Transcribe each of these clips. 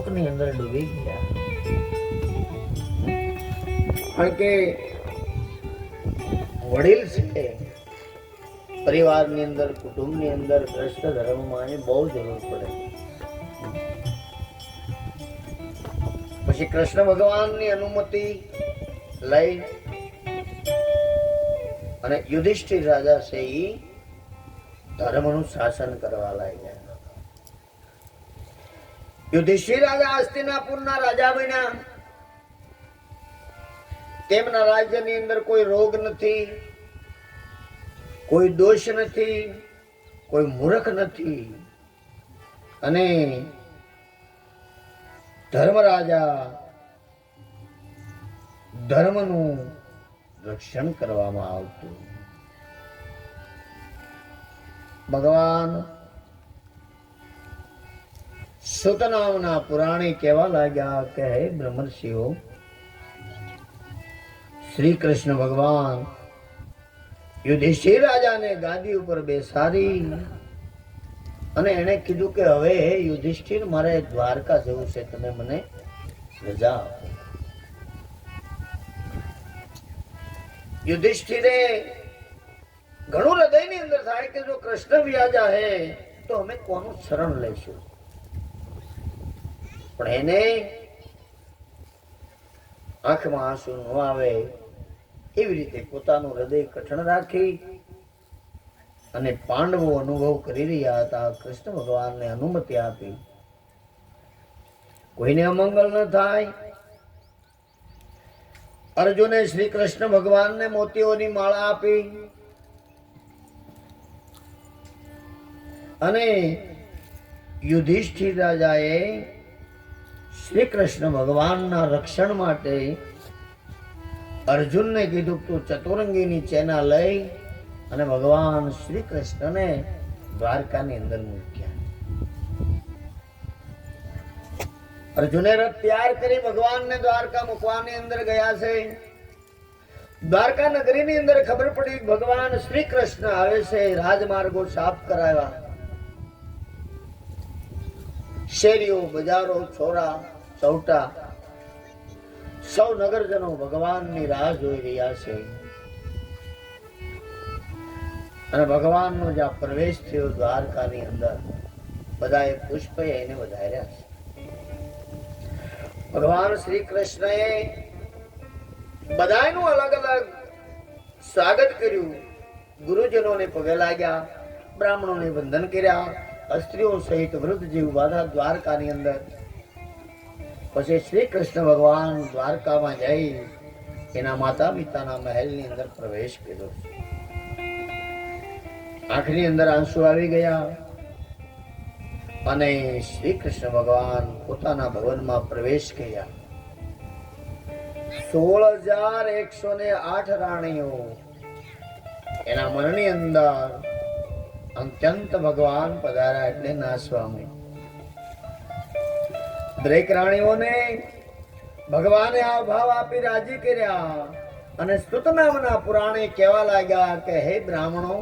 શોકની અંદર ડૂબી ગયા. કારણ કે વડીલ છે, પરિવારની અંદર, કુટુંબની અંદર કૃષ્ણ ધર્મમાં એની બહુ જરૂર પડે. પછી કૃષ્ણ ભગવાનની અનુમતિ લઈ અને યુધિષ્ઠિર રાજા છે એ ધર્મનું શાસન કરવા લાગ્યા. યુધિષ્ઠિર રાજા હસ્તિનાપુરના રાજા બન્યા. તેમના રાજ્યની અંદર કોઈ રોગ નથી, કોઈ દોષ નથી, કોઈ મૂર્ખ નથી. અને ધર્મરાજા ધર્મનું રક્ષણ કરવામાં આવતું. ભગવાન સુત નામના પુરાણી કહેવા લાગ્યા કે હે બ્રહ્મર્ષિઓ, શ્રી કૃષ્ણ ભગવાન યુધિષ્ઠિર રાજાને ગાદી ઉપર બેસાડી અને એને કીધું કે હવે હે યુધિષ્ઠિર, મારે દ્વારકા જવું છે, તમે મને રજા આપો. યુધિષ્ઠિરે ઘણું હૃદયની અંદર થાય કે જો કૃષ્ણ વ્યાજા હે તો અમે કોનું શરણ લઈશું. પણ એને આંખમાં આંસુ ન આવે એવી રીતે પોતાનું હૃદય કઠણ રાખી અને પાંડવો અનુભવ કરી રહ્યા હતા. કૃષ્ણ ભગવાનને અનુમતિ આપી, કોઈને અમંગલ ન થાય. અર્જુને શ્રી કૃષ્ણ ભગવાનને મોતીઓની માળા આપી અને યુધિષ્ઠિર રાજાએ શ્રી કૃષ્ણ ભગવાનના રક્ષણ માટે અર્જુનને કીધું તું ચતુરંગીની ચેના લઈ અને ભગવાન શ્રી કૃષ્ણને દ્વારકાની અંદર મૂક્યા. અર્જુને રથ તૈયાર કરી ભગવાનને દ્વારકા મૂકવાની અંદર ગયા છે. દ્વારકા નગરીની અંદર ખબર પડી ભગવાન શ્રી કૃષ્ણ આવે છે. રાજમાર્ગો સાફ કરાવ્યા, શેરીઓ, બજારો, છોરા, ચૌટા, સૌ નગરજનો ભગવાનની રાહ જોઈ રહ્યા છે. અને ભગવાનનો જ્યાં પ્રવેશ થયો દ્વારકાની અંદર, બધાએ પુષ્પે એને વધાર્યા છે. ભગવાન શ્રી કૃષ્ણએ બધાનું અલગ અલગ સ્વાગત કર્યું. ગુરુજનોને પગે લાગ્યા, બ્રાહ્મણોને વંદન કર્યા, સ્ત્રીઓ સહિત વૃદ્ધ જીવ બાધા દ્વારકાની અંદર. પછી શ્રી કૃષ્ણ ભગવાન દ્વારકામાં જઈ એના માતા પિતાના મહેલની અંદર પ્રવેશ કર્યો. આંખની અંદર આંસુ આવી ગયા અને શ્રી કૃષ્ણ ભગવાન પોતાના ભવનમાં પ્રવેશ કર્યા. 16,108 રાણીઓ એના મનની અંદર અત્યંત ભગવાન પધાર્યા એટલે નાસવા માંડી. દરેક રાણીઓને ભગવાને આ ભાવ આપી રાજી કર્યા અને સ્તુત નામના પુરાણે કહેવા લાગ્યા કે હે બ્રાહ્મણો,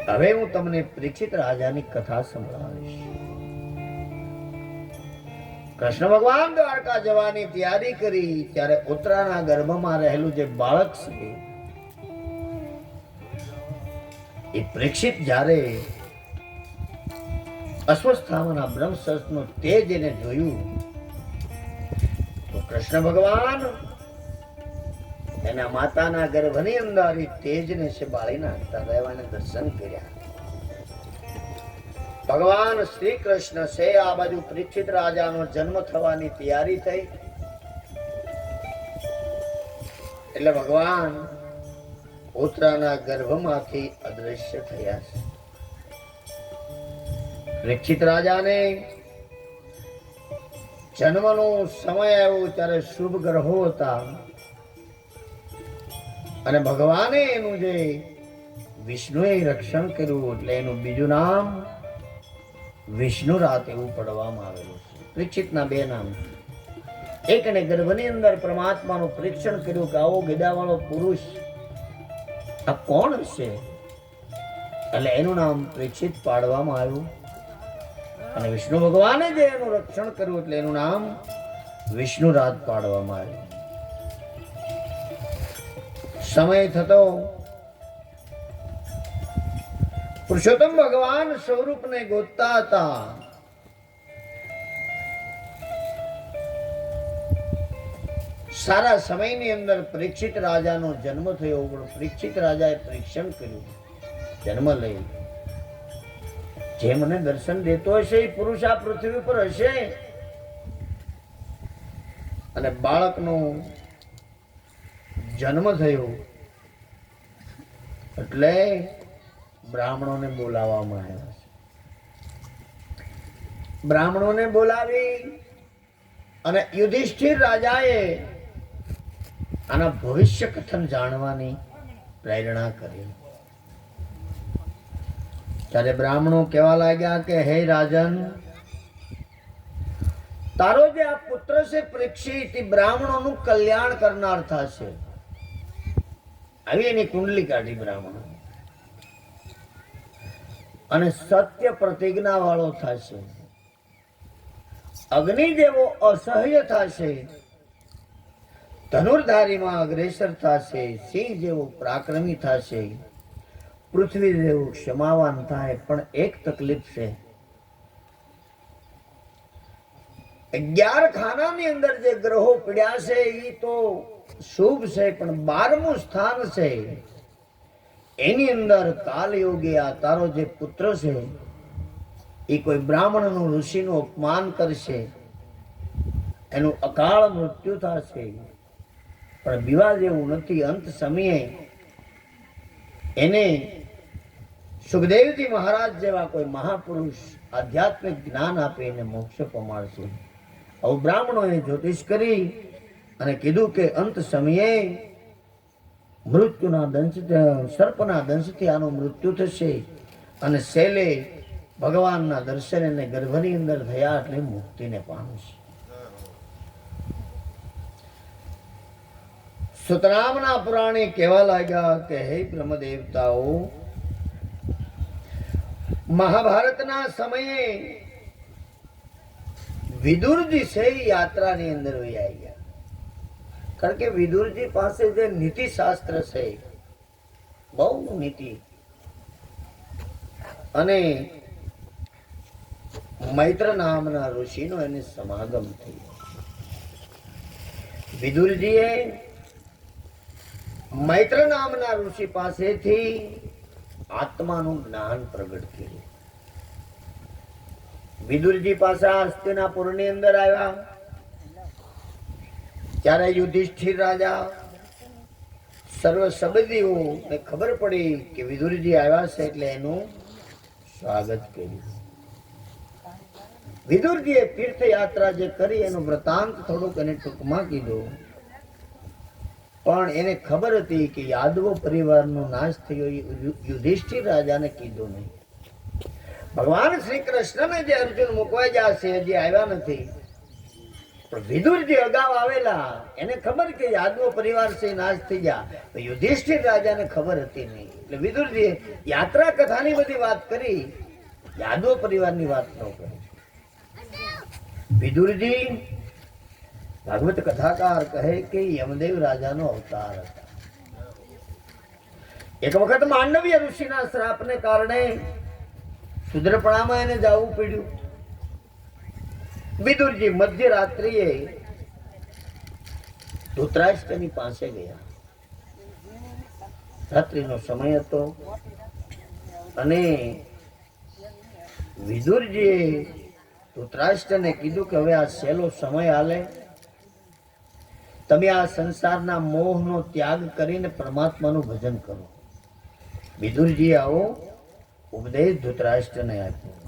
હવે હું તમને પરીક્ષિત રાજાની કથા સંભળાવીશ. કૃષ્ણ ભગવાન દ્વારકા જવાની તૈયારી કરી ત્યારે ઉત્તરાના ગર્ભમાં રહેલું જે બાળક છે એ પરીક્ષિત જ્યારે અશ્વસ્થામાના બ્રહ્મશસ્ત્રનું તેજ એને જોયું તો કૃષ્ણ ભગવાન એના માતાના ગર્ભની અંદર એ તેજને છે બાળી નાખતા રહેવાને દર્શન કર્યા. ભગવાન શ્રી કૃષ્ણ છે આ બાજુ પરીક્ષિત રાજાનો જન્મ થવાની તૈયારી થઈ એટલે ભગવાન ઉત્તરાના ગર્ભમાંથી અદ્રશ્ય થયા છે. પરીક્ષિત રાજાને જન્મનો સમય આવ્યો ત્યારે શુભ ગ્રહો હતા અને ભગવાને એનું જે વિષ્ણુએ રક્ષણ કર્યું એટલે એનું બીજું નામ વિષ્ણુ રાત એવું પડવામાં આવેલું છે. પરીક્ષિતના બે નામ, એકને ગર્ભની અંદર પરમાત્માનું પરીક્ષણ કર્યું કે આવો ગદાવાળો પુરુષ આ કોણ છે એટલે એનું નામ પરીક્ષિત પાડવામાં આવ્યું. અને વિષ્ણુ ભગવાને જે એનું રક્ષણ કર્યું એટલે એનું નામ વિષ્ણુરાજ પાડવામાં આવ્યું. સમય થતો પુરુષોત્તમ ભગવાન સ્વરૂપને ગોતતા હતા. સારા સમયની અંદર પરીક્ષિત રાજાનો જન્મ થયો. પરીક્ષિત રાજાએ પરીક્ષણ કર્યું, જન્મ લઈ જે મને દર્શન દેતો હશે એ પુરુષ આ પૃથ્વી પર હશે. અને બાળકનો જન્મ થયો એટલે બ્રાહ્મણોને બોલાવવામાં આવ્યા છે. બ્રાહ્મણોને બોલાવી અને યુધિષ્ઠિર રાજાએ આના ભવિષ્ય કથન જાણવાની પ્રેરણા કરી. ત્યારે બ્રાહ્મણો કહેવા લાગ્યા કે હે રાજન, તારો જે આ પુત્ર છે પરીક્ષિત એ બ્રાહ્મણોનું કલ્યાણ કરનાર થશે. આવી એની કુંડલી કાઢી બ્રાહ્મણો, અને સત્ય પ્રતિજ્ઞા વાળો થશે, અગ્નિ જેવો અસહ્ય થશે, ધનુર્ધારીમાં અગ્રેસર થશે, સિંહ જેવો પરાક્રમી થશે, પૃથ્વી જેવું ક્ષમાવાન થાય. પણ એક તકલીફ છે, 11 ખાનાની અંદર જે ગ્રહો પડ્યા છે એ તો શુભ છે, પણ 12મું સ્થાન છે એની અંદર કાલયોગી આ તારો જે પુત્ર છે એ કોઈ બ્રાહ્મણનું ઋષિનું અપમાન કરશે, એનું અકાળ મૃત્યુ થશે. પણ બીવા જેવું નથી. અંત સમયે એને સુખદેવજી મહારાજ જેવા કોઈ મહાપુરુષ આધ્યાત્મિક જ્ઞાન આપે એને મોક્ષ પમાડશે. આવું બ્રાહ્મણોએ જ્યોતિષ કરી અને કીધું કે અંત સમયે મૃત્યુના દંશ, સર્પના દંશથી આનું મૃત્યુ થશે અને શૈલે ભગવાનના દર્શન એને ગર્ભની અંદર થયા એટલે મુક્તિને પામશે. સુતરામના પુરાણી કહેવા લાગ્યા કે હે બ્રહ્મ દેવતાઓ, મહાભારતના સમયે વિદુરજી છે યાત્રાની અંદર વહી ગયા. કારણ કે વિદુરજી પાસે જે નીતિ શાસ્ત્ર છે બહુ નીતિ, અને મૈત્ર નામના ઋષિનો એને સમાગમ થયો. વિદુરજીએ મૈત્ર નામના ઋષિ પાસેથી આત્માનું જ્ઞાન પ્રગટ કર્યું. વિદુરજી પાસે હસ્તિનાપુરની અંદર આવ્યા ત્યારે યુધિષ્ઠિર રાજા સર્વ સંબંધીઓને ખબર પડી કે વિદુરજી આવ્યા છે એટલે એનું સ્વાગત કર્યું. વિદુરજીએ તીર્થયાત્રા જે કરી એનો વૃતાંત થોડુંક એને ટૂંકમાં કીધું. પણ એને ખબર હતી કે યાદવો પરિવારનો નાશ થયો એ યુધિષ્ઠિર રાજાને કીધું નહીં. ભગવાન શ્રી કૃષ્ણને જે અર્જુન મૂકવા ગયા છે હજી આવ્યા નથી, પણ વિદુરજી અગાઉ આવેલા એને ખબર કે યાદવો પરિવાર છે નાશ થઈ ગયા. તો યુધિષ્ઠિર રાજાને ખબર હતી નહીં, એટલે વિદુરજીએ યાત્રા કથાની બધી વાત કરી, યાદવો પરિવારની વાત ન કરી. વિદુરજી ભાગવત કથાકાર કહે કે યમદેવ રાજાનો અવતાર હતા. એક વખત માંડવ્ય ઋષિના શ્રાપને કારણે શુદ્રપણામાં એને જવું પડ્યું. વિદુરજી મધ્યરાત્રિએ ધૃતરાષ્ટ્રની પાસે ગયા. રાત્રિનો સમય હતો અને વિદુરજીએ ધૃતરાષ્ટ્રને કીધું કે હવે આ સહેલો સમય હાલે, તમે આ સંસારના મોહનો ત્યાગ કરીને પરમાત્માનું ભજન કરો. વિદુરજી આવો ઉપદેશ ધૃતરાષ્ટ્રને આપ્યો.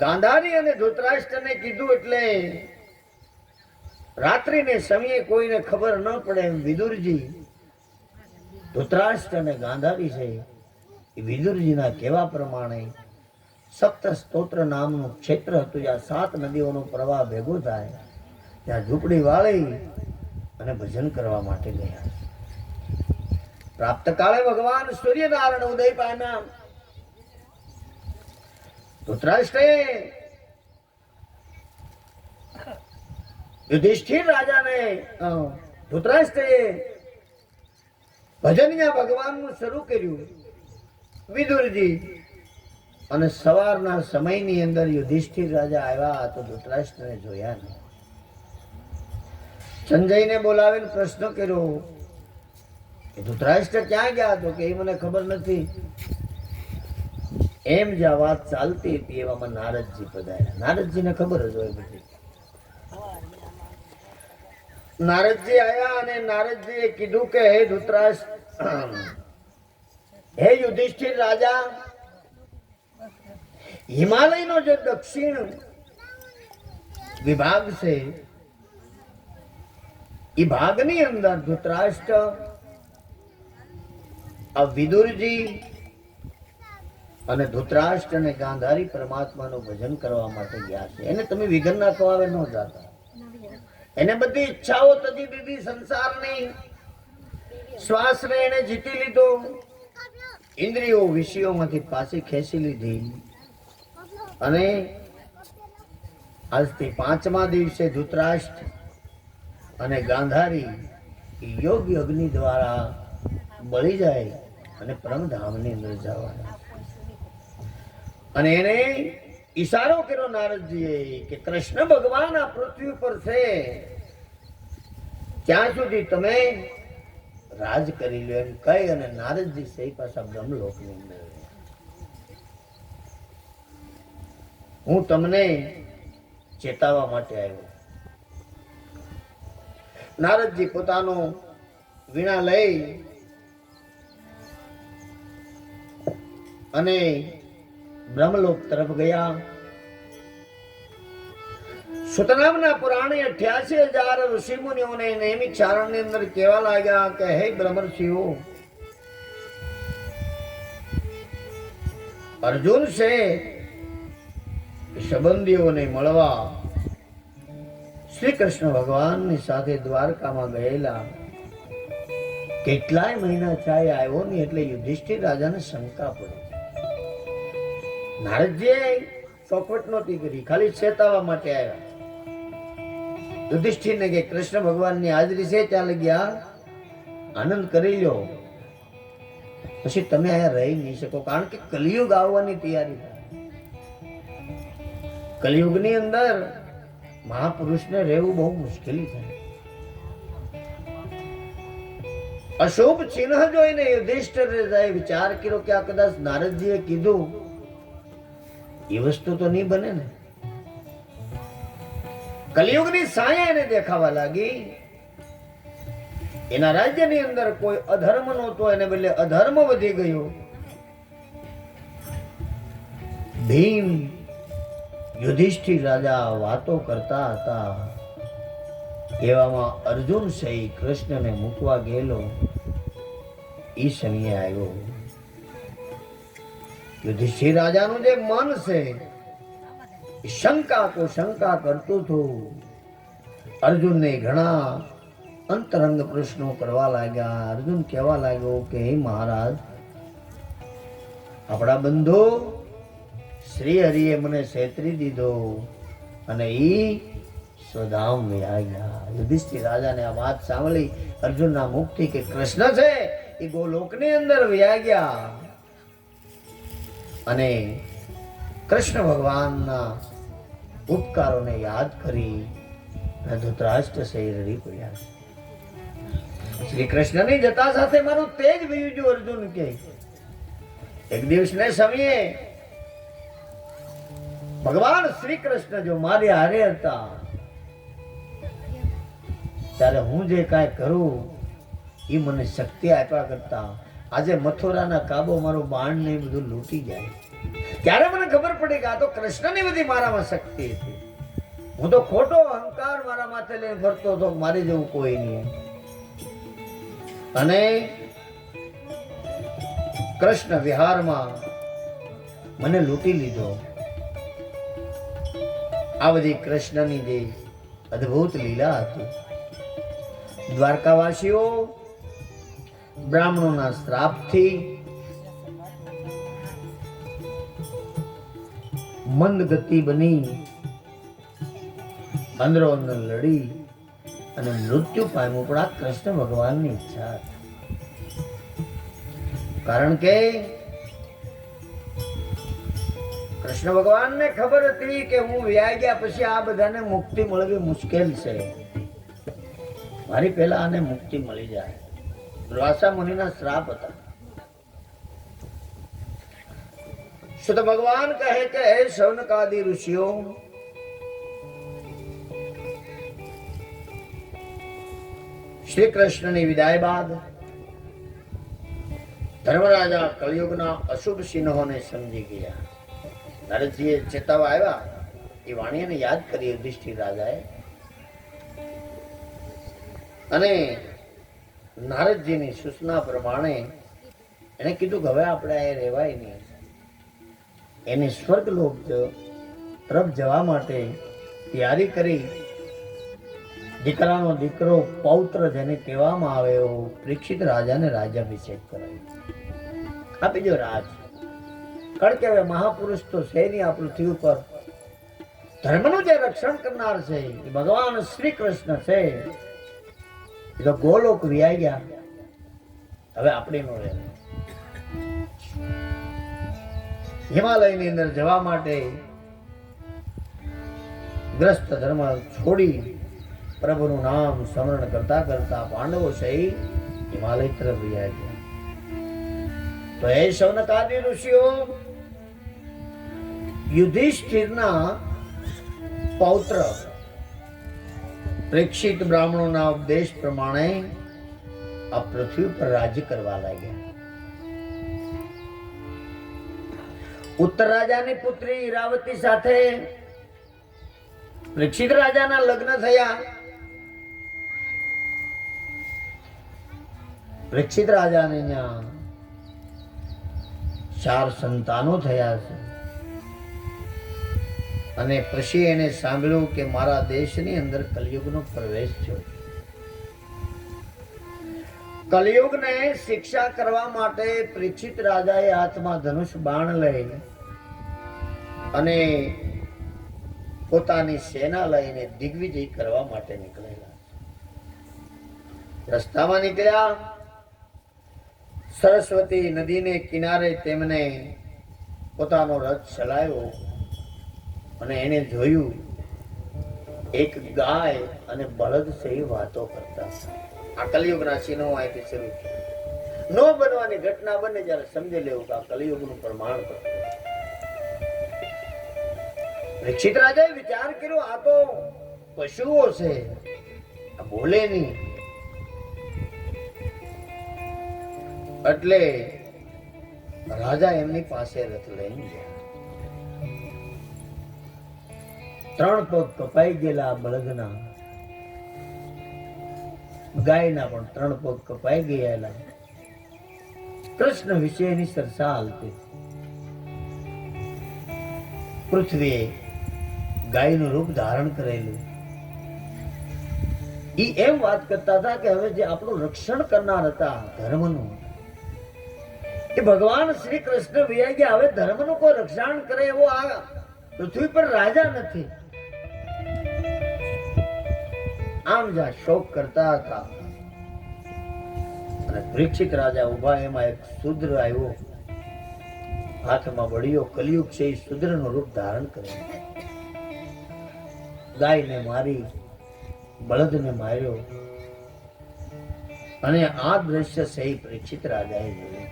ગાંધારી અને ધૃતરાષ્ટ્રને કીધું એટલે રાત્રિને સમયે કોઈને ખબર ન પડે એમ વિદુરજી ધૃતરાષ્ટ્ર અને ગાંધારી છે એ વિદુરજીના કહેવા પ્રમાણે સપ્ત સ્તોત્ર નામનું ક્ષેત્ર હતું, જ્યાં 7 નદીઓનો પ્રવાહ ભેગો થાય, ત્યાં ઝૂંપડી વાળી અને ભજન કરવા માટે ગયા. પ્રાપ્ત કાળે ભગવાન સૂર્યનારાયણ ઉદય પામ્યા. ધૃતરાષ્ટ્રે યુધિષ્ઠિર રાજાને ધૃતરાષ્ટ્રે ભજનિયા ભગવાનનું શરૂ કર્યું. વિદુરજી અને સવારના સમયની અંદર યુધિષ્ઠિર રાજા આવ્યા તો ધૃતરાષ્ટ્રને જોયા નહીં. સંજયને બોલાવીને પ્રશ્ન કર્યો કે ધૃતરાષ્ટ્ર ક્યાં ગયા? તો કે મને ખબર નથી. એમ જે વાત ચાલતી હતી એવામાં નારદજી પધાર્યા. નારદજીને ખબર જ હોય બધી. નારદજી આયા અને નારદજીએ કીધું કે હે ધૃતરાષ્ટ્ર, હે યુધિષ્ઠિર રાજા, હિમાલયનો જે દક્ષિણ વિભાગ છે એ ભાગની અંદર ધૃતરાષ્ટ્ર આ વિદુરજી અને ધૃતરાષ્ટ્ર અને ગાંધારી પરમાત્માનું ભજન કરવા માટે ગયા છે. એને તમે વિઘ્ન ના ખવાવે ન જાતા. એને બધી ઈચ્છાઓ તજી દીધી સંસારની. શ્વાસને એને જીતી લીધો. ઇન્દ્રિયો વિષયોમાંથી પાછી ખેંચી લીધી. અને આજથી 5મા દિવસે ધૃતરાષ્ટ્ર અને ગાંધારી યોગ્ય અગ્નિ દ્વારા બળી જાય અને પરમધામની અંદર જવાના. અને એને ઈશારો કર્યો નારદજીએ કે કૃષ્ણ ભગવાન આ પૃથ્વી પર છે ત્યાં સુધી તમે રાજ કરી લો એમ કહી અને નારદજી સહી પાછા બ્રહ્મલોકની અંદર. હું તમને ચેતાવવા માટે આવ્યો. નારદજી પોતાનો વીણા લઈ અને બ્રહ્મલોક તરફ ગયા. સુત નામના પુરાણે 88,000 ઋષિ મુનિઓને નેમિક ચારણની અંદર કહેવા લાગ્યા કે હે બ્રહ્મર્ષિઓ, અર્જુન છે સંબંધીઓને મળવા શ્રી કૃષ્ણ ભગવાનની સાથે દ્વારકામાં ગયેલા. કેટલાય મહિના ચાય આવ્યો નહીં એટલે યુધિષ્ઠિર રાજાને શંકા પડી. નારદજીએ ચોખવટ નહોતી કરી, ખાલી ચેતાવવા માટે આવ્યા. યુધિષ્ઠિરને કે કૃષ્ણ ભગવાનની હાજરી છે ત્યાં લગ્યા આનંદ કરી લો, પછી તમે અહીંયા રહી નહીં શકો, કારણ કે કલિયુગ આવવાની તૈયારી થાય. કલિયુગની અંદર મહાપુરુષને રહેવું બહુ મુશ્કેલી થાય. અશુભ ચિહ્ન જોઈને યુધિષ્ઠિરે વિચાર કર્યો કે આ કદાચ નારદજીએ કીધું એ વસ્તુ તો નહીં બને ને. કલિયુગની સાયા એને દેખાવા લાગી. એના રાજ્યની અંદર કોઈ અધર્મ નહોતો, એને બદલે અધર્મ વધી ગયો. ભીમ યુધિષ્ઠિર રાજા વાતો કરતા હતા એવામાં અર્જુન સહી કૃષ્ણને મૂકવા ગયેલો એ સમયે આવ્યો. યુધિષ્ઠિર રાજાનું જે મન છે શંકા કો શંકા કરતું હતું. અર્જુનને ઘણા અંતરંગ પ્રશ્નો કરવા લાગ્યા. અર્જુન કહેવા લાગ્યો કે હે મહારાજ, આપણા બંધુ શ્રી હરિએ મને છેતરી દીધો અને ઈ સ્વધામ વ્યા ગયા. યુધિષ્ઠિર રાજાને આ વાત સાંભળી અર્જુનના મુખથી કે કૃષ્ણ છે એ ગોલોકની અંદર વ્યા ગયા અને કૃષ્ણ ભગવાનના ઉપકારોને યાદ કરી ધૃતરાષ્ટ્ર સે રડી પડ્યા. શ્રી કૃષ્ણની જતા સાથે મારું તેજ વયું ગયું. અર્જુન કે એક દિવસને સમયે ભગવાન શ્રી કૃષ્ણ જો મારી હારે હતા ત્યારે હું જે કાંઈ કરું એ મને શક્તિ આપ્યા કરતા આજે મથુરાના કાબો મારું બાણ ને બધું લૂંટી જાય. ત્યારે મને ખબર પડી કે આ તો કૃષ્ણની બધી મારામાં શક્તિ હતી. હું તો ખોટો અહંકાર મારા માથે લઈને ફરતો હતો, મારી જેવું કોઈ નહીં. અને કૃષ્ણ વિહારમાં મને લૂંટી લીધો. આ બધી કૃષ્ણની જે અદ્ભુત લીલા હતી. દ્વારકાવાસીઓ મંદ ગતિ બની અંદરો અંદર લડી અને મૃત્યુ પામ્યું, પણ આ કૃષ્ણ ભગવાનની ઈચ્છા હતી. કારણ કે કૃષ્ણ ભગવાનને ખબર હતી કે હું વ્યાઈ ગયા પછી આ બધાને મુક્તિ મળવી મુશ્કેલ છે, મારી પહેલા આને મુક્તિ મળી જાય. દુર્વાસા મુનિના શ્રાપ હતા. સુત ભગવાન કહે કે હે શૌનકાદિ ઋષિઓ, શ્રી કૃષ્ણની વિદાય બાદ ધર્મરાજા કળિયુગના અશુભ ચિહ્નોને સમજી ગયા. નારદજીએ ચેતાવા આવ્યા, એ વાણીને યાદ કરી યુધિષ્ઠિર રાજાએ, અને નારદજીની સૂચના પ્રમાણે એને કીધું કે હવે આપણે આ રહેવાય નહીં. એને સ્વર્ગલોક તરફ જવા માટે તૈયારી કરી. દીકરાનો દીકરો પૌત્ર જેને કહેવામાં આવે એવો પરીક્ષિત રાજાને રાજ્યાભિષેક કરાયો. આપી દો રાજ. કારણ કે હવે મહાપુરુષ તો છે નહીં આ પૃથ્વી ઉપર. ધર્મનું જે રક્ષણ કરનાર છે એ ભગવાન શ્રી કૃષ્ણ છે. એ તો ગોલોક વ્યાઈ ગયા, હવે આપણે નો રહે. હિમાલયની અંદર જવા માટે ગ્રસ્ત ધર્મ છોડી પ્રભુનું નામ સ્મરણ કરતા કરતા પાંડવો સહિત હિમાલય તરફ વ્યાઈ ગયા. તો એ શૌનકાદિ ઋષિઓ યુધિષ્ઠિરના પૌત્ર પરીક્ષિત બ્રાહ્મણોના ઉપદેશ પ્રમાણે આ પૃથ્વી પર રાજ્ય કરવા લાગ્યા. ઉત્તર રાજાની પુત્રી ઈરાવતી સાથે પરીક્ષિત રાજાના લગ્ન થયા. પરીક્ષિત રાજાને ત્યાં 4 સંતાનો થયા છે. અને પછી એને સાંભળ્યું કે મારા દેશની અંદર કલયુગનો પ્રવેશ થયો. કલયુગને શિક્ષા કરવા માટે પરીક્ષિત રાજાએ હાથમાં ધનુષ બાણ લઈ અને પોતાની સેના લઈને દિગ્વિજય કરવા માટે નીકળેલા. રસ્તામાં નીકળ્યા, સરસ્વતી નદીને કિનારે તેમને પોતાનો રથ ચલાવ્યો અને એને જોયું એક ગાય અને બળદ સે વાતો કરતા. આ કલિયુગના ચિહ્નો અહીંથી શરૂ થયા. નો બનવાની ઘટના બને જ્યારે સમજી લેવું કે આ કલિયુગનું પ્રમાણ પર. પરીક્ષિત રાજાએ વિચાર કર્યો આ તો પશુઓ છે, આ બોલે નહીં. એટલે રાજા એમની પાસે રથ લઈને ગયા. 3 પગ કપાઈ ગયેલા બળદના, ગાયના પણ 3 પગ કપાઈ ગયેલા. કૃષ્ણ વિશેની ચર્ચા હાલતી. પૃથ્વીએ ગાયનું રૂપ ધારણ કરેલું. ઈ એમ વાત કરતા હતા કે હવે જે આપણું રક્ષણ કરનાર હતા ધર્મનું, એ ભગવાન શ્રી કૃષ્ણ વિયા ગયા. હવે ધર્મનું કોઈ રક્ષણ કરે એવો આ પૃથ્વી પર રાજા નથી. આમ જા શોક કરતા હતા. અને પરીક્ષિત રાજા ઉભા, એમાં એક શૂદ્ર આવ્યો, હાથમાં બળીઓ. કલયુગ છે એ શૂદ્રનું રૂપ ધારણ કરે. ગાયને મારી, બળદને માર્યો. અને આ દ્રશ્ય સહી પરીક્ષિત રાજાએ જોયું.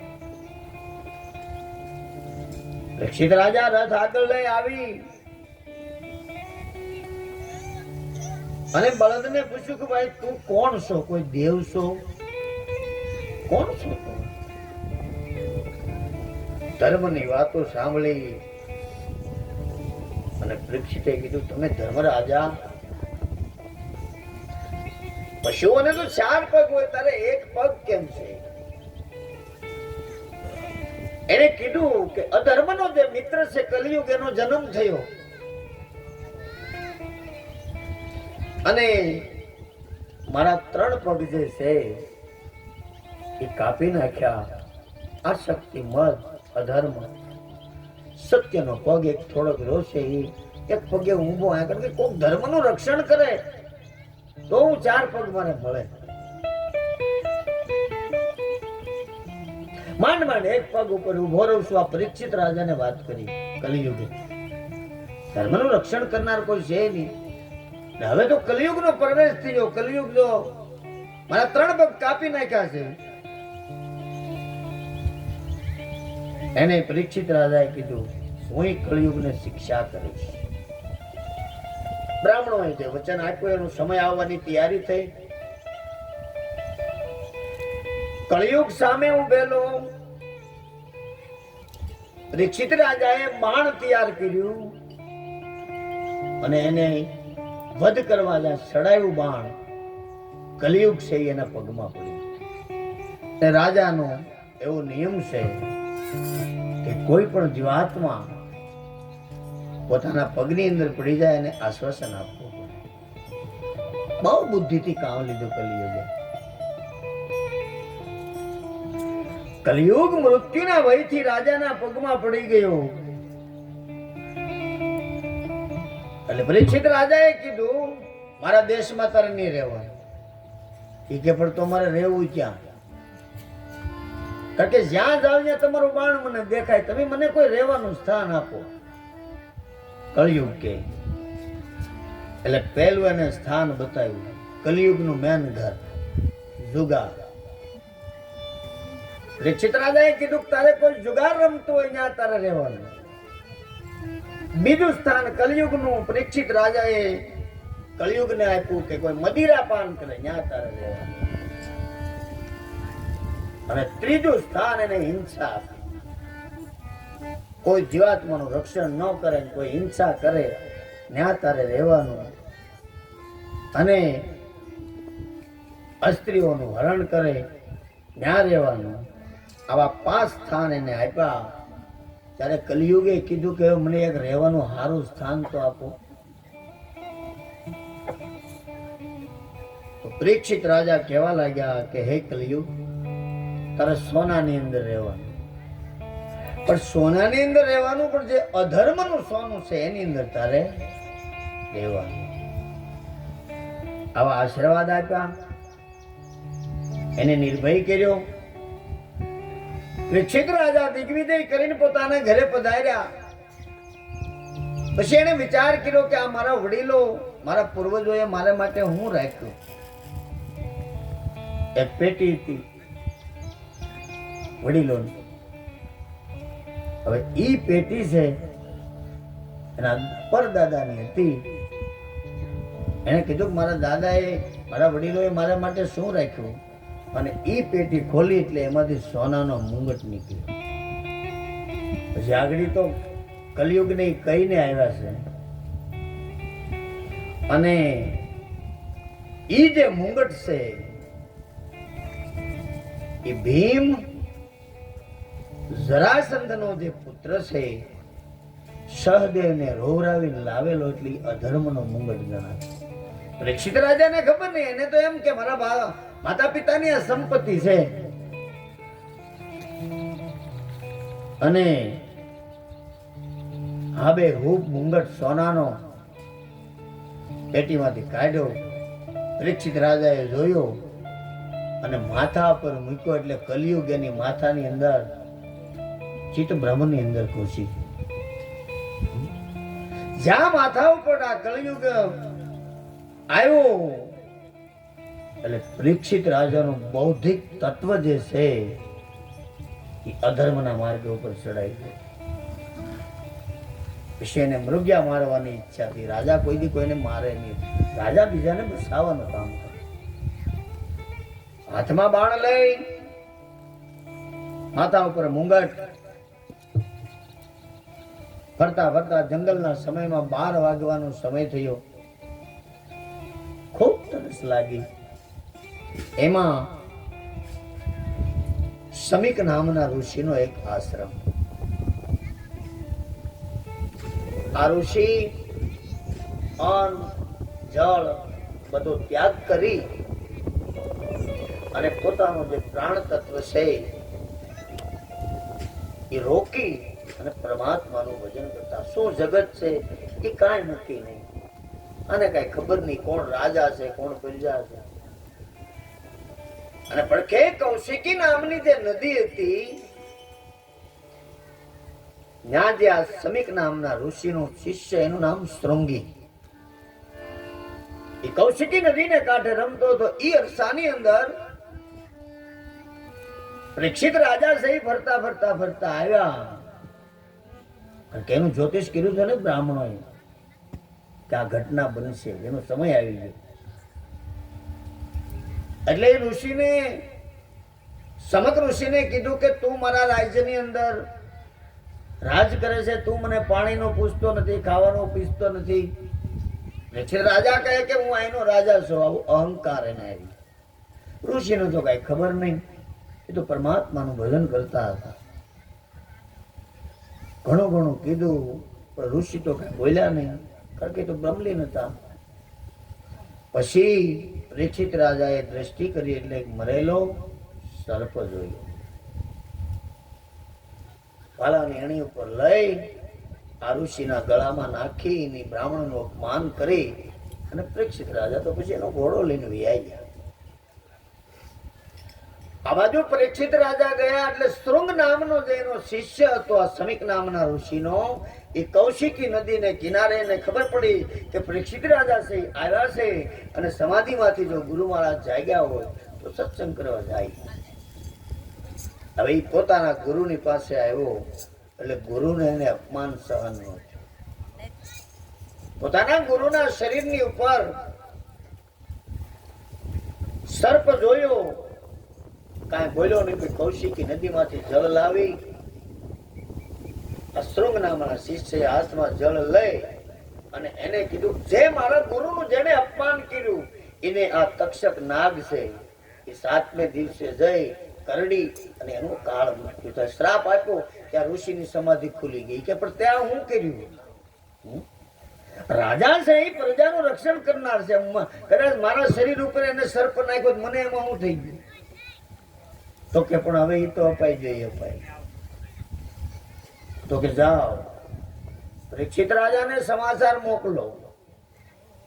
પરીક્ષિત રાજા રથ આગળ લઈ આવી અને બળદને પૂછ્યું કે ભાઈ તું કોણ છો? કોઈ દેવ છો? કોણ છો? ધર્મની વાતો સાંભળી અને પરીક્ષિતે કીધું તમે ધર્મરાજા, પશુઓને તો 4 પગ હોય, તારે 1 પગ કેમ છે? એને કીધું કે અધર્મનો જે મિત્ર છે કલિયુગ, એનો જન્મ થયો અને મારા 3 પગ જે છે એ કાપી નાખ્યા. આ શક્તિ મત અધર્મ સત્યનો પગ એક થોડોક રોશે, એક પગે ઊભો આ કારણ કે કોઈક ધર્મનું રક્ષણ કરે તો હું 4 પગ મને મળે. માંડ માંડ એક પગ ઉપર ઊભો રહું છું. આ પરીક્ષિત રાજાને વાત કરી કલિયુગે. ધર્મનું રક્ષણ કરનાર કોઈ છે નહીં. હવે તો કલિયુગનો પ્રવેશ થયો. કલિયુગ જો મારા 3 પગ કાપી નાખ્યા છે. એને પરીક્ષિત રાજાએ કીધું હું કલિયુગને શિક્ષા કરીશ. બ્રાહ્મણોએ જે વચન આપ્યું એનો સમય આવવાની તૈયારી થઈ. કલિયુગ સામે ઉભેલો પરીક્ષિત રાજાએ બાણ તૈયાર કર્યું અને એને વધ કરવા જ્યાં ચડાયું બાણ, કલિયુગ છે એના પગમાં પડ્યું. રાજાનો એવો નિયમ છે કે કોઈ પણ જીવાત્મા પોતાના પગની અંદર પડી જાય એને આશ્વાસન આપવું પડે. બહુ બુદ્ધિથી કામ લીધું કલિયુગે. કલિયુગ મૃત્યુના ભયથી રાજાના પગમાં પડી ગયો. એટલે પરીક્ષિત રાજાએ કીધું મારા દેશમાં તારે નહીં રહેવાનું. એ કે પણ તો મારે રહેવું ક્યાં? કારણ કે જ્યાં જાવ ત્યાં તમારું બાણ મને દેખાય, તમે મને કોઈ રહેવાનું સ્થાન આપો. કલિયુગ કે એટલે પહેલું એને સ્થાન બતાવ્યું, કલિયુગનું મેન ઘર જુગાર. પરીક્ષિત રાજાએ કીધું તારે કોઈ જુગાર રમતું હોય ત્યાં તારે રહેવાનું. બીજું સ્થાન કલિયુગનું પરીક્ષિત રાજાએ કલિયુગને આપ્યું કે કોઈ મદિરા પાન કરે ત્યાં તારે રહેવાનું. અને ત્રીજું સ્થાન એને હિંસા આપી. કોઈ જીવાત્માનું રક્ષણ ન કરે, કોઈ હિંસા કરે ત્યાં તારે રહેવાનું. અને સ્ત્રીઓનું હરણ કરે ત્યાં રહેવાનું. આવા 5 સ્થાન એને આપ્યા. ત્યારે કલિયુગે કીધું કે મને એક રહેવાનું સારું સ્થાન તો આપો. પરીક્ષિત રાજા કહેવા લાગ્યા કે હે કલિયુગ, તારે સોનાની અંદર રહેવાનું. પણ સોનાની અંદર રહેવાનું, પણ જે અધર્મનું સોનું છે એની અંદર તારે રહેવાનું. આવા આશીર્વાદ આપ્યા. એને નિર્ભય કર્યો. પરીક્ષિત રાજા દિગ્વિજય કરીને પોતાના ઘરે પધાર્યા. પછી એને વિચાર કર્યો કે આ મારા વડીલો, મારા પૂર્વજોએ મારા માટે હું રાખ્યું. એક પેટી હતી વડીલોની. હવે ઈ પેટી છે એના પરદાદાની હતી. એને કીધું કે મારા દાદાએ, મારા વડીલોએ મારા માટે શું રાખ્યું. અને ઈ પેટી ખોલી એટલે એમાંથી સોનાનો મુંગટ નીકળ્યો. પછી આગળ તો કલિયુગને કહીને આવ્યા છે. અને ઈ જે મુંગટ છે એ ભીમ જરાસંધનો જે પુત્ર છે સહદેવને રોવરાવીને લાવેલો, એટલે અધર્મનો મુંગટ ગણાય. પરીક્ષિત રાજાને ખબર નહીં, એને તો એમ કે મારા માતા પિતાની આ સંપત્તિ છે. અને હાબે હૂબ મુંગટ સોનાનો પેટીમાંથી કાઢ્યો. પરીક્ષિત રાજાએ જોયો અને માથા પર મૂક્યો. એટલે કલિયુગ એની માથાની અંદર ચિત્ત બ્રહ્મની અંદર ઘૂસી. જ્યાં માથા ઉપર આ કલિયુગ આવ્યો એટલે પરીક્ષિત રાજાનું બૌદ્ધિક તત્વ જે છે એ અધર્મના માર્ગ ઉપર ચડાઈ ગયો. પછી એને મૃગ્યા મારવાની ઈચ્છા હતી. રાજા કોઈ દી કોઈને મારે નહીં. રાજા બીજાને બસાવવાનું કામ કરે. હાથમાં બાણ લઈ, માથા ઉપર મુંગટ, ફરતા ફરતા જંગલના સમયમાં 12 વાગવાનો સમય થયો. ખૂબ તરસ લાગી. એમાં સમીક નામના ઋષિનો એક આશ્રમ. આ ઋષિ અન્ન જળ બધો ત્યાગ કરી અને પોતાનો જે પ્રાણ તત્વ છે એ રોકી અને પરમાત્માનું ભજન કરતા. શું જગત છે એ કાંઈ નક્કી નહીં, અને કાંઈ ખબર નહીં કોણ રાજા છે કોણ પ્રજા છે. અને પડખે કૌશિકી નામની જે નદી હતી, ત્યાં જે આ સમીક નામના ઋષિનો શિષ્ય, એનું નામ શૃંગી, એ કૌશિકી નદીને કાંઠે રમતો હતો. એ અરસાની અંદર પરીક્ષિત રાજા સહી ફરતા ફરતા ફરતા આવ્યા. કારણ કે એનું જ્યોતિષ કર્યું છે ને બ્રાહ્મણોએ કે આ ઘટના બનશે, એનો સમય આવી ગયો. એટલે એ ઋષિને, સમક ઋષિને કીધું કે તું મારા રાજ્યની અંદર રાજ કરે છે, તું મને પાણીનો પૂછતો નથી, ખાવાનો પૂછતો નથી. રાજા કહે કે હું અહીંનો રાજા છું. આવું અહંકાર એને આવી. ઋષિને તો કઈ ખબર નહીં, એ તો પરમાત્માનું ભજન કરતા હતા. ઘણું ઘણું કીધું, પણ ઋષિ તો કઈ બોલ્યા નહીં, કારણ કે તો બ્રહ્મલીન હતા. પછી પરીક્ષિત રાજાએ દ્રષ્ટિ કરી, એટલે મરેલો સર્પ જોયો. વાલાની અણી ઉપર લઈ આ ઋષિના ગળામાં નાખી એની બ્રાહ્મણનું અપમાન કરી અને પરીક્ષિત રાજા તો પછી એનો ઘોડો લઈને વિયાઈ ગયા. આ બાજુ પરીક્ષિત રાજા ગયા એટલે શૃંગ નામનો જે એનો શિષ્ય હતો, આ સમીક નામના ઋષિનો, એ કૌશિકી નદીને કિનારે એને ખબર પડી કે પરીક્ષિત રાજા છે આવ્યા છે, અને સમાધિમાંથી જો ગુરુ મહારાજ જાગ્યા હોય તો સત્સંગ કરવા જાય. હવે એ પોતાના ગુરુની પાસે આવ્યો એટલે ગુરુને એને અપમાન સહન ન થયું. પોતાના ગુરુના શરીરની ઉપર સર્પ જોયો, કાંઈ બોલ્યો નહીં. કૌશિકી નદીમાંથી જળ લાવી શૃંગ નામના શિષ્ય હાથમાં જળ લઈ અને એને કીધું, જે મારા ગુરુનું જેને અપમાન કર્યું એને આ તક્ષક નાગ છે, એ 7મે દિવસે જઈ કરડી અને એનું કાળ મૃત્યુ થાય. શ્રાપ આપ્યો, ત્યાં ઋષિની સમાધિ ખુલી ગઈ. કે પણ ત્યાં હું કર્યું? રાજા છે એ પ્રજાનું રક્ષણ કરનાર છે. કદાચ મારા શરીર ઉપર એને સર્પ નાખ્યો, મને એમાં હું થઈ ગયું? તો કે પણ હવે એ તો અપાઈ જોઈએ, અપાઈ. તો કે જાઓ પરીક્ષિત રાજાને સમાચાર મોકલો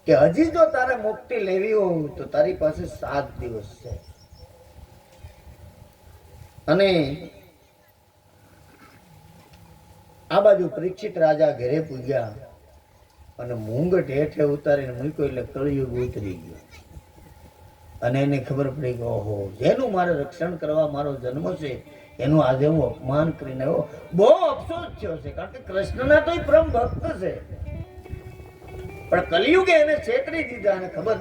કે હજી જો તારે મુક્તિ લેવી હોય તો તારી પાસે 7 દિવસ છે. અને આ બાજુ પરીક્ષિત રાજા ઘરે પૂજ્યા અને મુંગટ હેઠે ઉતારીને મૂક્યો, એટલે કળિયુગ ઉતરી ગયો. અને એને ખબર પડી કે ઓહો, જેનું મારે રક્ષણ કરવા મારો જન્મ છે એનું આજે હું અપમાન કરીને આવ્યો. બહુ અફસોસ થયો છે, કારણ કે કૃષ્ણના તો પરમ ભક્ત છે, પણ કલિયુગે એને છેતરી દીધા. અને ખબર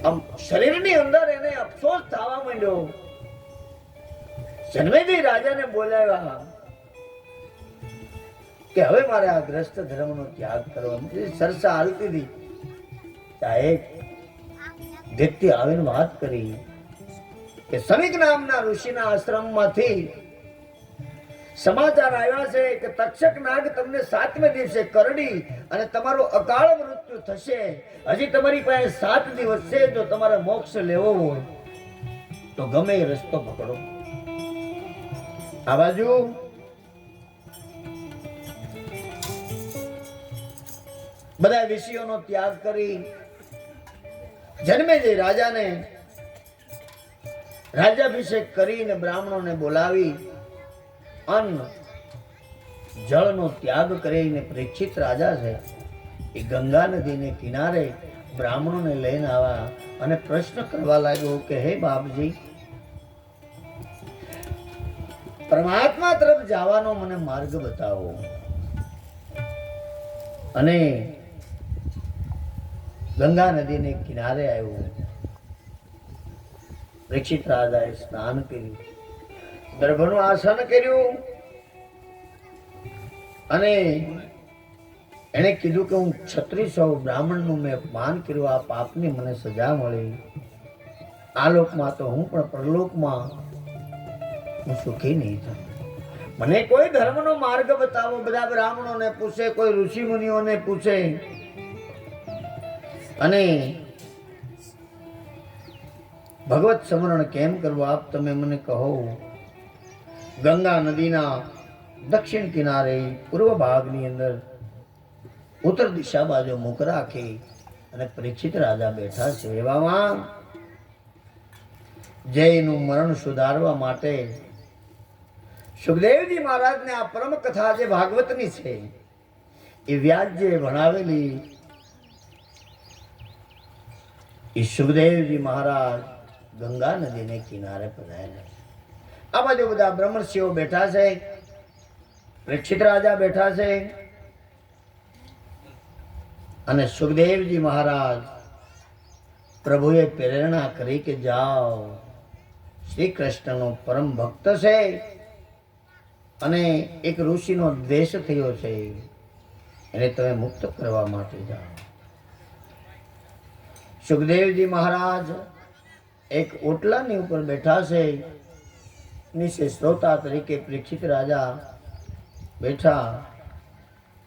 આમ શરીરની અંદર એને અફસોસ થવા માંડ્યો. જન્મેજય રાજાને બોલાવ્યા કે હવે મારે આ ગ્રસ્ત ધર્મનો ત્યાગ કરવાનો. સરસા હાલતી હતી, એક વ્યક્તિ આવીને વાત કરી કે સમીક નામના ઋષિના આશ્રમમાંથી સમાચાર આવ્યા છે કે તક્ષક નાગ તમને 7મે દિવસે કરડી અને તમારો અકાળ મૃત્યુ થશે. હજી તમારી પાસે 7 દિવસ છે. જો તમારે મોક્ષ લેવો હોય તો ગમે એ રસ્તો પકડો. આ બાજુ બધા વિષયોનો ત્યાગ કરી જન્મેજય રાજાને રાજ્યાભિષેક કરીને બ્રાહ્મણોને બોલાવી અન્ન જળનો ત્યાગ કરીને પરીક્ષિત રાજા છે એ ગંગા નદીને કિનારે બ્રાહ્મણોને લઈને આવ્યા અને પ્રશ્ન કરવા લાગ્યો કે હે બાપજી, પરમાત્મા તરફ જવાનો મને માર્ગ બતાવો. અને ગંગા નદીને કિનારે આવ્યો. પરીક્ષિત રાજાએ સ્નાન કર્યું, દર્ભનું આસન કર્યું અને એને કીધું કે હું ક્ષત્રિય છું, બ્રાહ્મણનું મેં અપમાન કર્યું, આ પાપની મને સજા મળી. આ લોકમાં તો હું, પણ પરલોકમાં હું સુખી નહીં થાય. મને કોઈ ધર્મનો માર્ગ બતાવો. બધા બ્રાહ્મણોને પૂછે, કોઈ ઋષિ મુનિઓને પૂછે. અને ભગવત સ્મરણ કેમ કરવું, આપ તમે મને કહો. ગંગા નદીના દક્ષિણ કિનારે પૂર્વ ભાગની અંદર ઉત્તર દિશા બાજુ મુખ રાખી અને પરીક્ષિત રાજા બેઠા છે. એવામાં જયનું મરણ સુધારવા માટે સુખદેવજી મહારાજને આ પરમ કથા જે ભાગવતની છે એ વ્યાસજીએ ભણાવેલી એ સુખદેવજી મહારાજ ગંગા નદીને કિનારે પધાર્યા. આ બાજુ બધા બ્રહ્મર્ષિઓ બેઠા છે, પરીક્ષિત રાજા બેઠા છે અને સુખદેવજી મહારાજ પ્રભુએ પ્રેરણા કરી કે જાઓ, શ્રી કૃષ્ણનો પરમ ભક્ત છે અને એક ઋષિનો દ્વેષ થયો છે, એને તમે મુક્ત કરવા માટે જાઓ. સુખદેવજી મહારાજ એક ઓટલાની ઉપર બેઠા છે, નીચે શ્રોતા તરીકે પરીક્ષિત રાજા બેઠા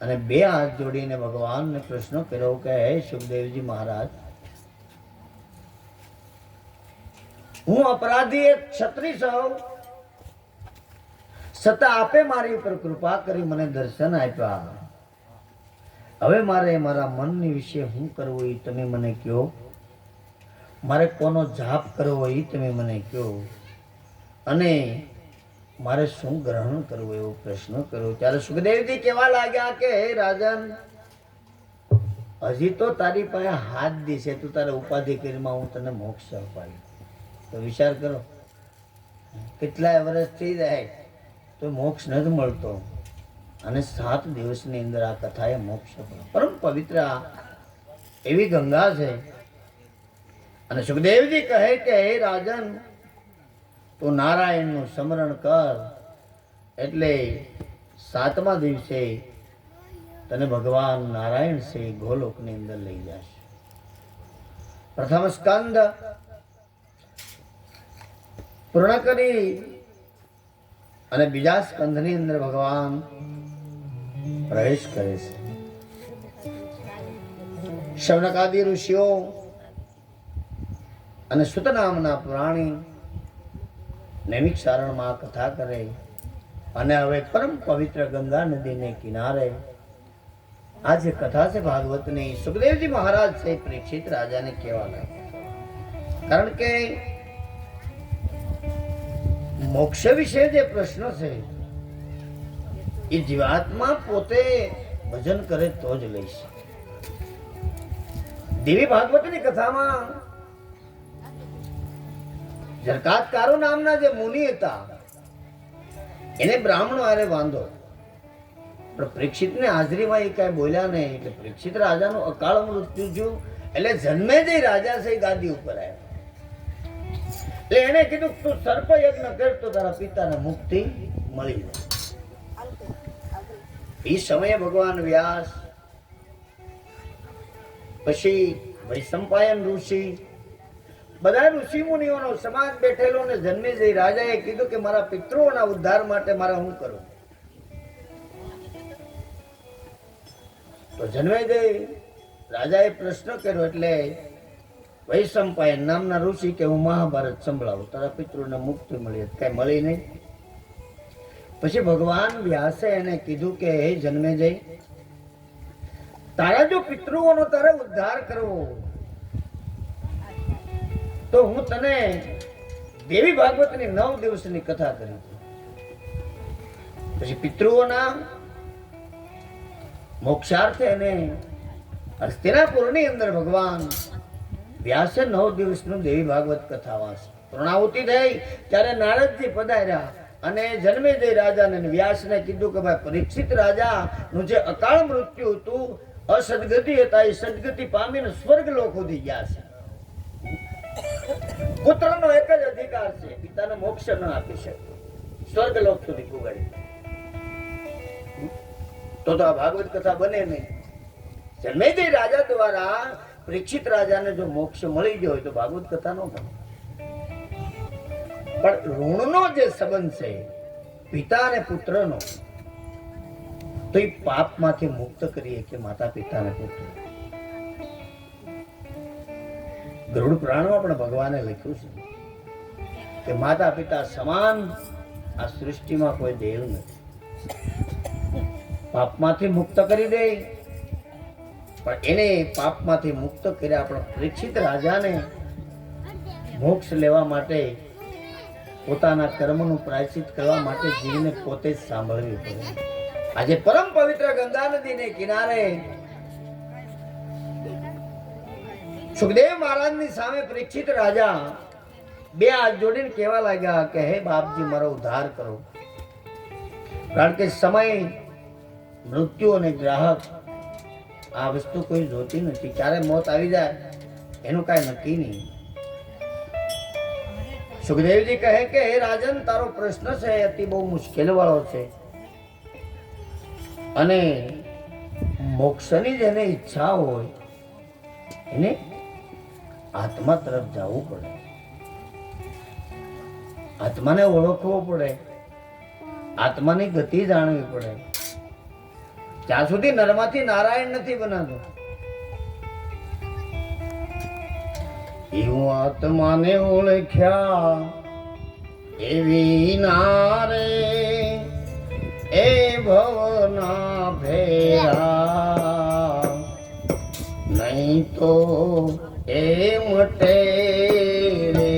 અને બે હાથ જોડીને ભગવાનને પ્રશ્ન કર્યો કે હે સુખદેવજી મહારાજ, હું અપરાધી એક ક્ષત્રિય છું, છતાં આપે મારી ઉપર કૃપા કરી મને દર્શન આપ્યા. હવે મારે મારા મનની વિશે શું કરવું એ તમે મને કહો, મારે કોનો જાપ કરવો એ તમે મને કહો, અને મારે શું ગ્રહણ કરવું એવો પ્રશ્ન કર્યો. ત્યારે સુખદેવજી કહેવા લાગ્યા કે હે રાજન, હજી તો તારી પાસે હાથ દીશે, તું તારા ઉપાધિ કરીમાં હું તને મોક્ષ અપાવી. તો વિચાર કરો, કેટલાય વર્ષ થઈ જાય તો મોક્ષ નથી મળતો, અને 7 દિવસની અંદર આ કથાએ મોક્ષ પરમ પવિત્ર એવી ગંગા છે. અને સુખદેવજી કહે કે હે રાજન, તું નારાયણનું સ્મરણ કર, એટલે 7મા દિવસે તને ભગવાન નારાયણ છે ગોલોકની અંદર લઈ જશે. પ્રથમ સ્કંદ પૂર્ણ કરી અને બીજા સ્કંદની અંદર ભગવાન પ્રવેશ કરે છે. શૌનકાદી ઋષિઓ અને સુત નામના પુરાણી નૈમિક સારણમાં કથા કરે અને હવે પરમ પવિત્ર ગંગા નદીને કિનારે આ જે કથા છે ભાગવતની, સુખદેવજી મહારાજ છે પરીક્ષિત રાજાને કહેવા લાગ્યા. કારણ કે મોક્ષ વિશે જે પ્રશ્ન છે એ જીવાત્મા પોતે ભજન કરે તો જ લઈ શકે. દેવી ભાગવતની કથામાં જરકાતકારો નામના જે મુનિ હતા એને બ્રાહ્મણો આરે વાંધો, પણ પરીક્ષિતને હાજરીમાં એ કાંઈ બોલ્યા નહીં. એટલે પરીક્ષિત રાજાનું અકાળ મૃત્યુ થયું. એટલે જન્મે જે રાજા છે એ ગાદી ઉપર આવ્યા. એટલે એને કીધું તું સર્પ યજ્ઞ કર તો તારા પિતાને મુક્તિ મળી જાય. એ સમયે ભગવાન વ્યાસ, પછી વૈશંપાયન ઋષિ, બધા ઋષિ મુનિઓનો સમાજ બેઠેલો ને જન્મેજય રાજાએ કીધું કે મારા પિતૃઓના ઉદ્ધાર માટે મારે શું કરવું? તો જન્મેજય રાજાએ પ્રશ્ન કર્યો. એટલે વૈશંપાયન નામના ઋષિ કે હું મહાભારત સંભળાવું, તારા પિતૃને મુક્તિ મળી. કઈ મળી નહીં. પછી ભગવાન વ્યાસે એને કીધું કે હે જન્મેજય, તારા જો પિતૃઓનો તારે ઉદ્ધાર કરવો તો હું તને દેવી ભાગવતની 9 દિવસની કથા કરી. પછી પિતૃઓના મોક્ષાર્થે એને હસ્તિનાપુરની અંદર ભગવાન વ્યાસે 9 દિવસનું દેવી ભાગવત કથા વાંચી. પૂર્ણાહુતિ થઈ ત્યારે નારદજી પધાર્યા અને જન્મેજય રાજાને વ્યાસને કીધું કે ભાઈ પરીક્ષિત રાજાનું જે અકાળ મૃત્યુ હતું, અસદગતિ હતા, એ સદગતિ પામીને સ્વર્ગ લોક સુધી ગયા છે. પુત્રનો એક જ અધિકાર છે, પિતાને મોક્ષ ન આપી શકે, સ્વર્ગ લોક સુધી પુગાડી. તો આ ભાગવત કથા બને નહીં. જન્મેજય રાજા દ્વારા પરીક્ષિત રાજાને જો મોક્ષ મળી ગયો હોય તો ભાગવત કથા નો બને. પણ ઋણનો જે સંબંધ છે પિતા અને પુત્રનો, તો એ પાપમાંથી મુક્ત કરીએ કે માતા પિતા અને પુત્ર. ગરુડ પુરાણમાં પણ ભગવાને લખ્યું છે કે માતા પિતા સમાન આ સૃષ્ટિમાં કોઈ દેવ નથી. પાપમાંથી મુક્ત કરી દે, પણ એને પાપમાંથી મુક્ત કર્યા પણ પરીક્ષિત રાજાને મોક્ષ લેવા માટે પોતાના કર્મનું પ્રાયશ્ચિત કરવા માટે જીવને પોતે જ સાંભળવી પડે. આજે પરમ પવિત્ર ગંગા નદીને કિનારે સુખદેવ મહારાજની સામે પરીક્ષિત રાજા બે હાથ જોડીને કહેવા લાગ્યા કે હે બાપજી, મારો ઉદ્ધાર કરો. કારણ કે સમય, મૃત્યુ અને ગ્રાહક આ વસ્તુ કોઈ જોતી નથી. ક્યારે મોત આવી જાય એનું કાંઈ નક્કી નહીં. સુખદેવજી કહે કે હે રાજન, તારો પ્રશ્ન છે અતિ બહુ મુશ્કેલ વાળો છે અને મોક્ષની જેને ઈચ્છા હોય એને આત્મા તરફ જવું પડે, આત્માને ઓળખવો પડે, આત્માની ગતિ જાણવી પડે. જ્યાં સુધી નરમાંથી નારાયણ નથી બનાતો. એવું આત્માને ઓળખ્યા એવી નારે એ ભવના ફેરા, નહીં તો એ મટે રે